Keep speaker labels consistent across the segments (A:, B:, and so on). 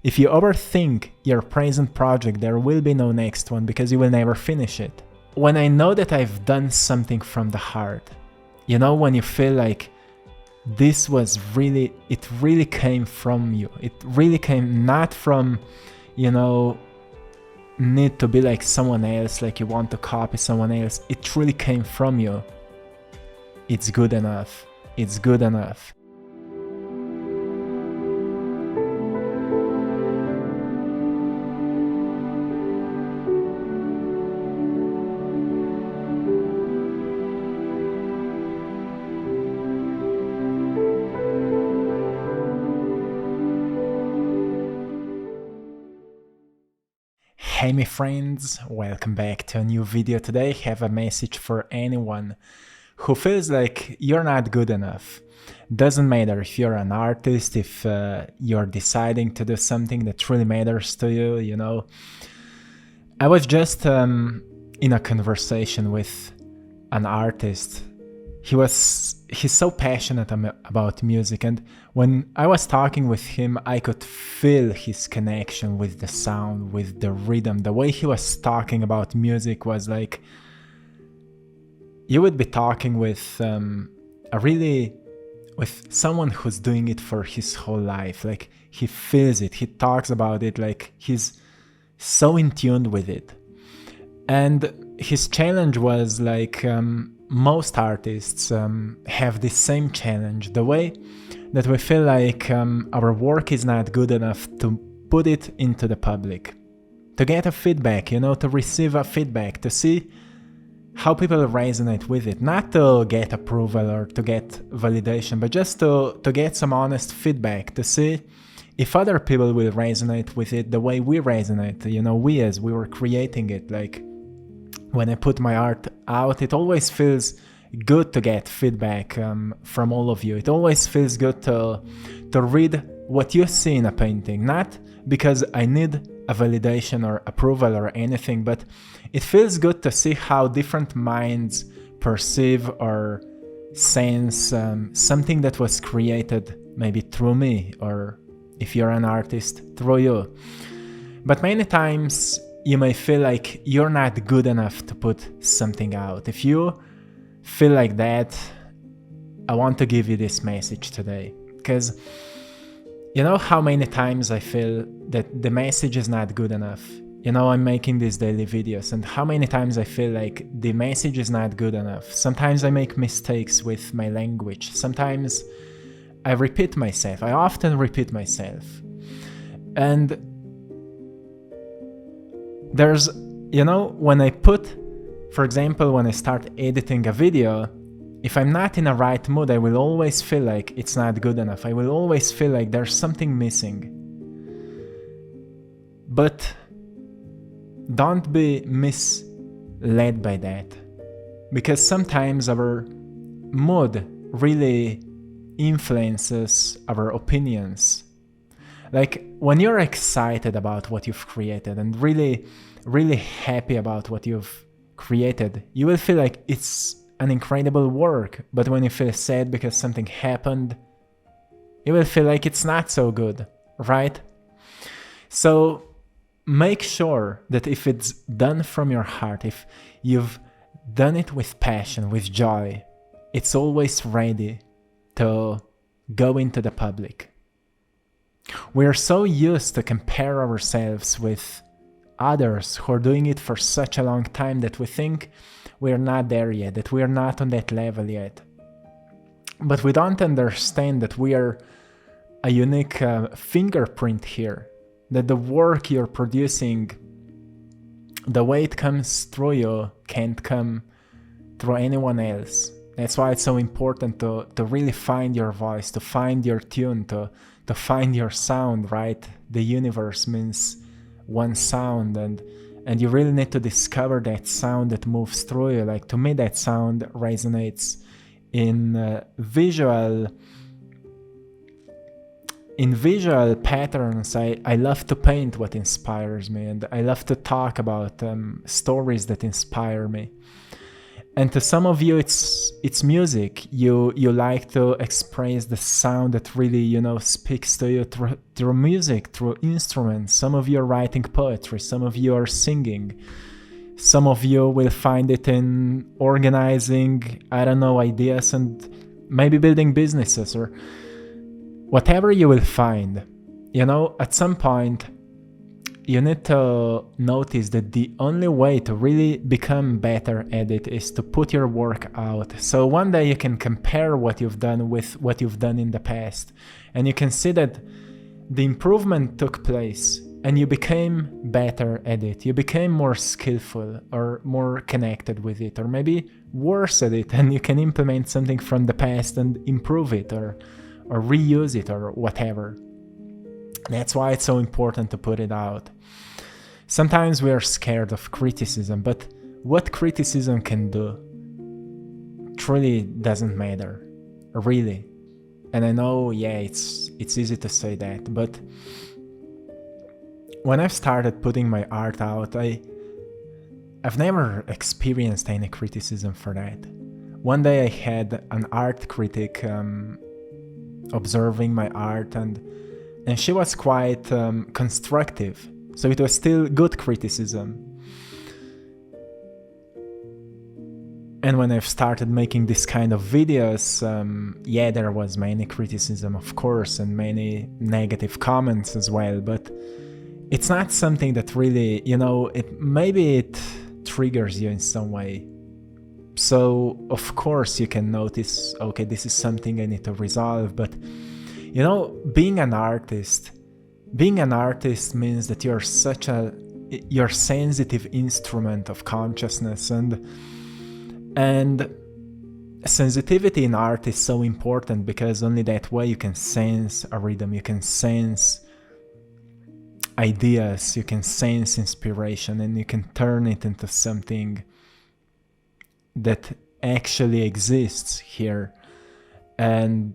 A: If you overthink your present project, there will be no next one because you will never finish it. When I know that I've done something from the heart, you know, when you feel like this was really, it really came from you. It really came not from, you know, need to be like someone else, like you want to copy someone else. It truly came from you. It's good enough. It's good enough. Hey my friends, welcome back to a new video. Today I have a message for anyone who feels like you're not good enough. Doesn't matter if you're an artist, if you're deciding to do something that really matters to you, you know. I was just in a conversation with an artist. He's so passionate about music, and when I was talking with him, I could feel his connection with the sound, with the rhythm. The way he was talking about music was like you would be talking with with someone who's doing it for his whole life. Like he feels it, he talks about it, like he's so in tune with it. And his challenge was like most artists have this same challenge, the way that we feel like our work is not good enough to put it into the public, to get a feedback, you know, to receive a feedback, to see how people resonate with it, not to get approval or to get validation, but just to get some honest feedback, to see if other people will resonate with it the way we resonate, you know, we as we were creating it. Like when I put my art out, it always feels good to get feedback from all of you. It always feels good to read what you see in a painting, not because I need a validation or approval or anything, but it feels good to see how different minds perceive or sense something that was created maybe through me, or if you're an artist, through you. But many times you may feel like you're not good enough to put something out. If you feel like that, I want to give you this message today, because you know how many times I feel that the message is not good enough. You know, I'm making these daily videos, and how many times I feel like the message is not good enough. Sometimes I make mistakes with my language. Sometimes I repeat myself. I often repeat myself. And there's, you know, when I put, for example, when I start editing a video, if I'm not in a right mood, I will always feel like it's not good enough. I will always feel like there's something missing. But don't be misled by that, because sometimes our mood really influences our opinions. Like when you're excited about what you've created and really, really happy about what you've created, you will feel like it's an incredible work. But when you feel sad because something happened, you will feel like it's not so good, right? So make sure that if it's done from your heart, if you've done it with passion, with joy, it's always ready to go into the public. We're so used to compare ourselves with others who are doing it for such a long time that we think we're not there yet, that we're not on that level yet. But we don't understand that we are a unique fingerprint here, that the work you're producing, the way it comes through you, can't come through anyone else. That's why it's so important to really find your voice, to find your tune, to find your sound, right? The universe means one sound, and you really need to discover that sound that moves through you. Like to me, that sound resonates in visual patterns. I love to paint what inspires me, and I love to talk about stories that inspire me. And to some of you, it's music. You like to express the sound that really, speaks to you through music, through instruments. Some of you are writing poetry. Some of you are singing. Some of you will find it in organizing, ideas and maybe building businesses or whatever you will find. At some point, you need to notice that the only way to really become better at it is to put your work out. So one day you can compare what you've done with what you've done in the past, and you can see that the improvement took place and you became better at it. You became more skillful or more connected with it, or maybe worse at it, and you can implement something from the past and improve it or reuse it or whatever. That's why it's so important to put it out. Sometimes we are scared of criticism, but what criticism can do truly doesn't matter, really. And I know, it's easy to say that, but when I've started putting my art out, I've never experienced any criticism for that. One day I had an art critic observing my art, and she was quite constructive. So it was still good criticism. And when I've started making this kind of videos, there was many criticism, of course, and many negative comments as well. But it's not something that really, it triggers you in some way. So, of course, you can notice, okay, this is something I need to resolve, but being an artist means that you're sensitive instrument of consciousness, and sensitivity in art is so important because only that way you can sense a rhythm, you can sense ideas, you can sense inspiration, and you can turn it into something that actually exists here. And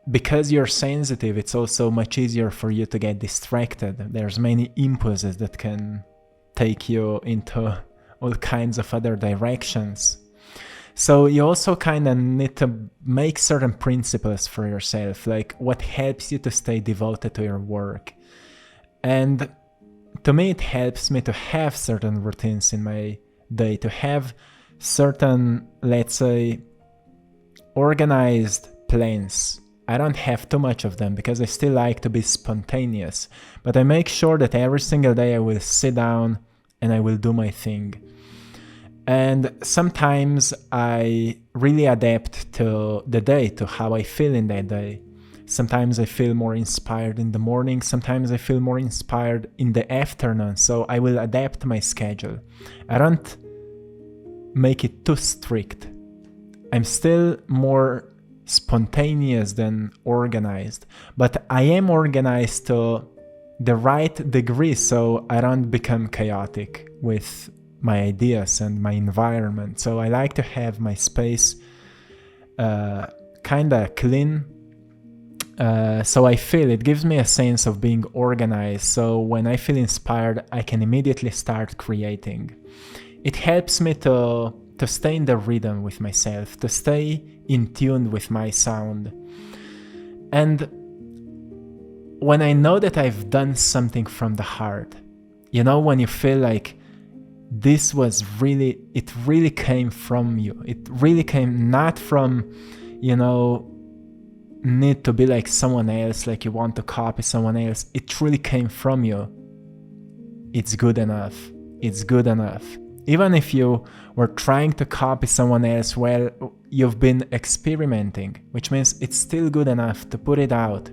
A: because you're sensitive, it's also much easier for you to get distracted. There's many impulses that can take you into all kinds of other directions. So you also kind of need to make certain principles for yourself, like what helps you to stay devoted to your work. And to me, it helps me to have certain routines in my day, to have certain, let's say, organized plans. I don't have too much of them because I still like to be spontaneous, but I make sure that every single day I will sit down and I will do my thing. And sometimes I really adapt to the day, to how I feel in that day. Sometimes I feel more inspired in the morning, sometimes I feel more inspired in the afternoon, so I will adapt my schedule. I don't make it too strict. I'm still more spontaneous than organized, but I am organized to the right degree so I don't become chaotic with my ideas and my environment. So I like to have my space kind of clean, so I feel it gives me a sense of being organized. So when I feel inspired, I can immediately start creating. It helps me to stay in the rhythm with myself, to stay in tune with my sound. And when I know that I've done something from the heart, when you feel like this was really, it really came from you. It really came not from, need to be like someone else, like you want to copy someone else. It truly came from you. It's good enough. It's good enough. Even if you were trying to copy someone else, well, you've been experimenting, which means it's still good enough to put it out.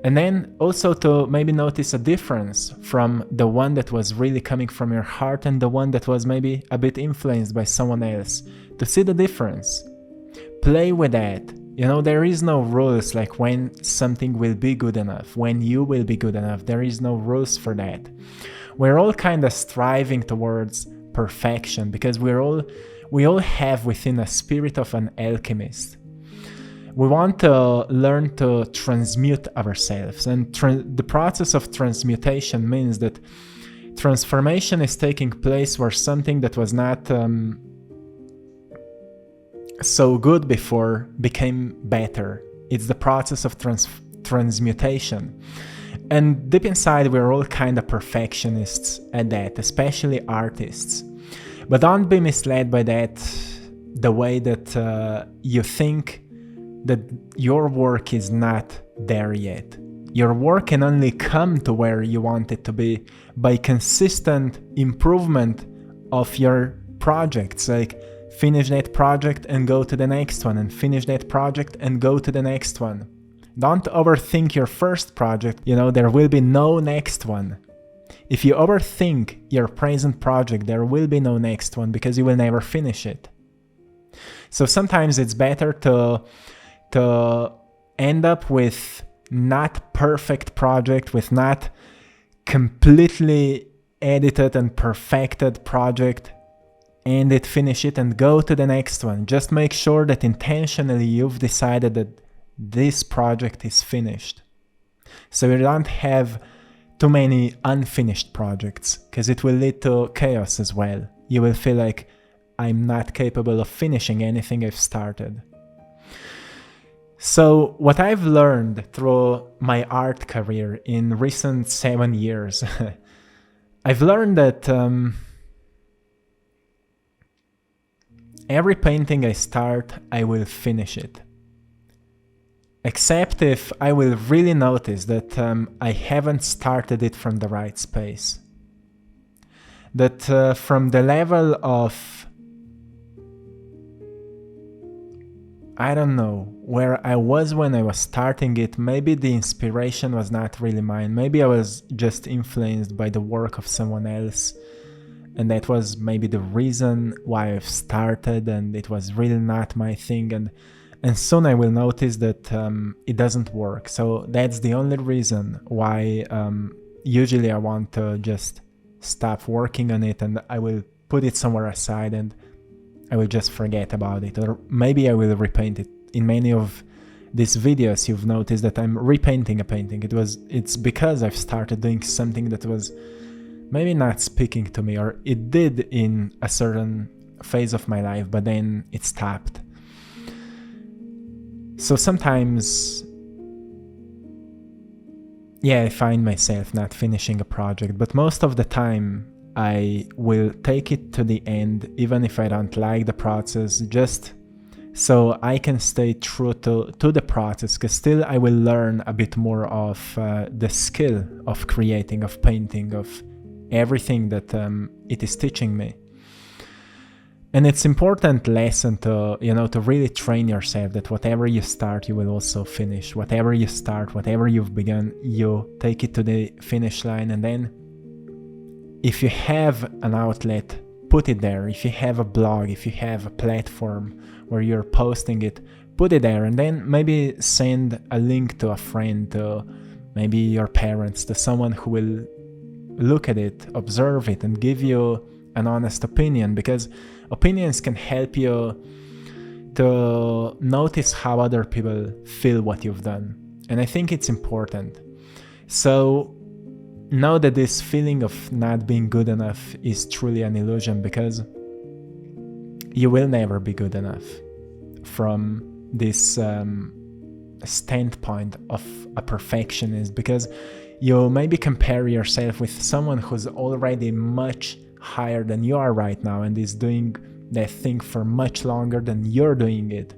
A: And then also to maybe notice a difference from the one that was really coming from your heart and the one that was maybe a bit influenced by someone else. To see the difference. Play with that. There is no rules like when something will be good enough, when you will be good enough. There is no rules for that. We're all kind of striving towards perfection because we all have within a spirit of an alchemist. We want to learn to transmute ourselves, and the process of transmutation means that transformation is taking place where something that was not so good before became better. It's the process of transmutation. And deep inside, we're all kind of perfectionists at that, especially artists. But don't be misled by that, the way that you think that your work is not there yet. Your work can only come to where you want it to be by consistent improvement of your projects. Like, finish that project and go to the next one, and finish that project and go to the next one. Don't overthink your first project, there will be no next one. If you overthink your present project, there will be no next one because you will never finish it. So sometimes it's better to end up with not perfect project, with not completely edited and perfected project, end it, finish it, and go to the next one. Just make sure that intentionally you've decided that this project is finished. So you don't have too many unfinished projects, because it will lead to chaos as well. You will feel like, I'm not capable of finishing anything I've started. So what I've learned through my art career in recent 7 years, I've learned that every painting I start, I will finish it. Except if I will really notice that I haven't started it from the right space. That from the level of, I don't know, where I was when I was starting it, maybe the inspiration was not really mine. Maybe I was just influenced by the work of someone else. And that was maybe the reason why I've started, and it was really not my thing. And soon I will notice that it doesn't work. So that's the only reason why usually I want to just stop working on it, and I will put it somewhere aside and I will just forget about it. Or maybe I will repaint it. In many of these videos you've noticed that I'm repainting a painting. It's because I've started doing something that was maybe not speaking to me, or it did in a certain phase of my life, but then it stopped. So sometimes, I find myself not finishing a project, but most of the time I will take it to the end, even if I don't like the process, just so I can stay true to the process, because still I will learn a bit more of the skill of creating, of painting, of everything that it is teaching me. And it's important lesson to really train yourself that whatever you start, you will also finish. Whatever you start, whatever you've begun, you take it to the finish line. And then if you have an outlet, put it there. If you have a blog, if you have a platform where you're posting it, put it there. And then maybe send a link to a friend, to maybe your parents, to someone who will look at it, observe it, and give you an honest opinion, because opinions can help you to notice how other people feel what you've done. And I think it's important. So know that this feeling of not being good enough is truly an illusion, because you will never be good enough from this standpoint of a perfectionist, because you maybe compare yourself with someone who's already much higher than you are right now and is doing that thing for much longer than you're doing it,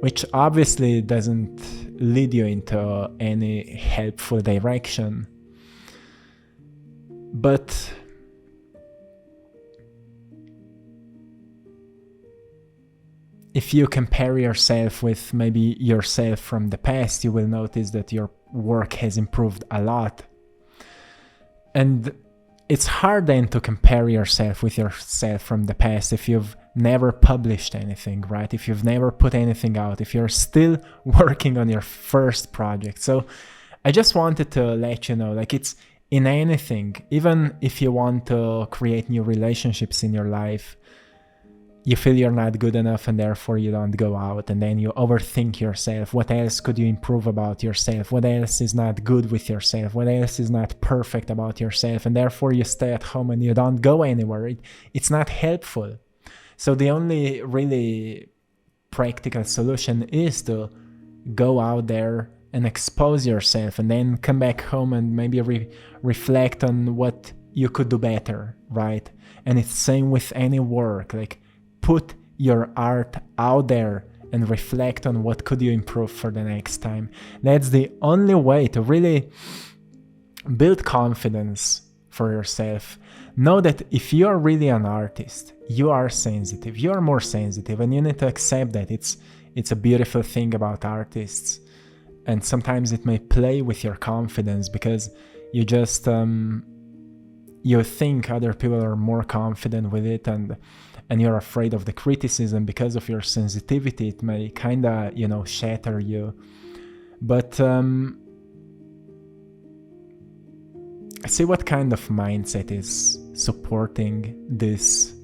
A: which obviously doesn't lead you into any helpful direction. But if you compare yourself with maybe yourself from the past, you will notice that your work has improved a lot. And it's hard then to compare yourself with yourself from the past if you've never published anything, right? If you've never put anything out, if you're still working on your first project. So I just wanted to let you know, like, it's in anything, even if you want to create new relationships in your life, you feel you're not good enough and therefore you don't go out, and then you overthink yourself. What else could you improve about yourself? What else is not good with yourself? What else is not perfect about yourself? And therefore you stay at home and you don't go anywhere. It's not helpful. So the only really practical solution is to go out there and expose yourself, and then come back home and maybe reflect on what you could do better, right? And it's same with any work, like put your art out there and reflect on what could you improve for the next time. That's the only way to really build confidence for yourself. Know that if you are really an artist, you are sensitive, you are more sensitive, and you need to accept that. It's a beautiful thing about artists. And sometimes it may play with your confidence because you just you think other people are more confident with it, and you're afraid of the criticism because of your sensitivity. It may kind of, shatter you. But see what kind of mindset is supporting these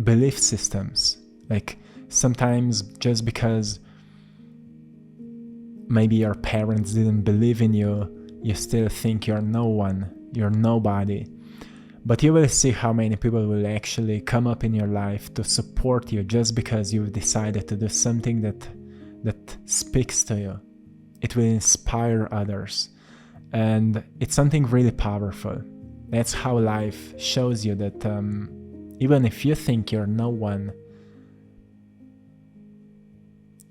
A: belief systems. Like sometimes just because maybe your parents didn't believe in you, you still think you're no one, you're nobody. But you will see how many people will actually come up in your life to support you just because you've decided to do something that speaks to you. It will inspire others. And it's something really powerful. That's how life shows you that even if you think you're no one,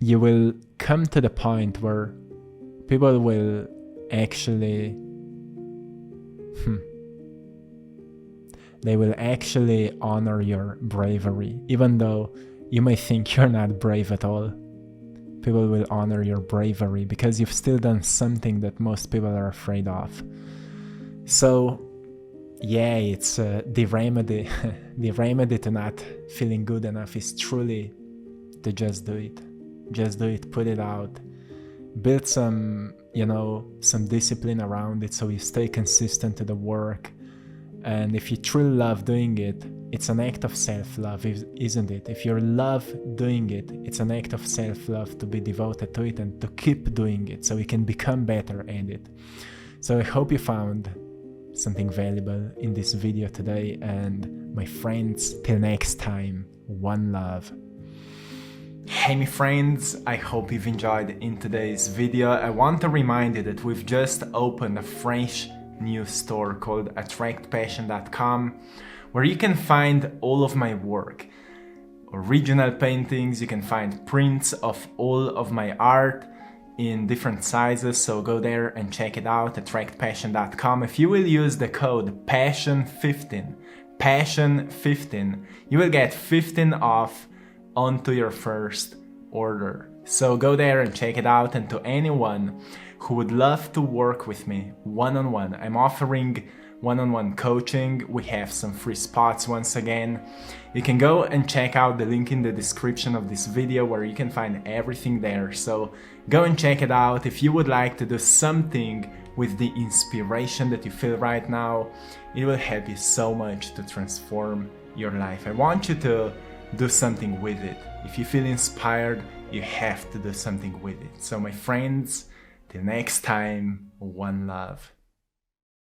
A: you will come to the point where people will actually they will actually honor your bravery, even though you may think you're not brave at all. People will honor your bravery because you've still done something that most people are afraid of. So yeah, it's the remedy the remedy to not feeling good enough is truly to just do it. Just do it, put it out, build some discipline around it so you stay consistent to the work. And if you truly love doing it, it's an act of self-love, isn't it? If you love doing it, it's an act of self-love to be devoted to it and to keep doing it so you can become better at it. So I hope you found something valuable in this video today, and my friends, till next time, one love. Hey my friends, I hope you've enjoyed in today's video. I want to remind you that we've just opened a fresh new store called Idrawmypassion.com, where you can find all of my work, original paintings. You can find prints of all of my art in different sizes, so go there and check it out at Idrawmypassion.com. If you will use the code PASSION15, you will get 15 off onto your first order. So go there and check it out. And to anyone who would love to work with me one-on-one, I'm offering one-on-one coaching. We have some free spots once again. You can go and check out the link in the description of this video where you can find everything there. So go and check it out. If you would like to do something with the inspiration that you feel right now, it will help you so much to transform your life. I want you to do something with it. If you feel inspired, you have to do something with it. So my friends, till next time, one love.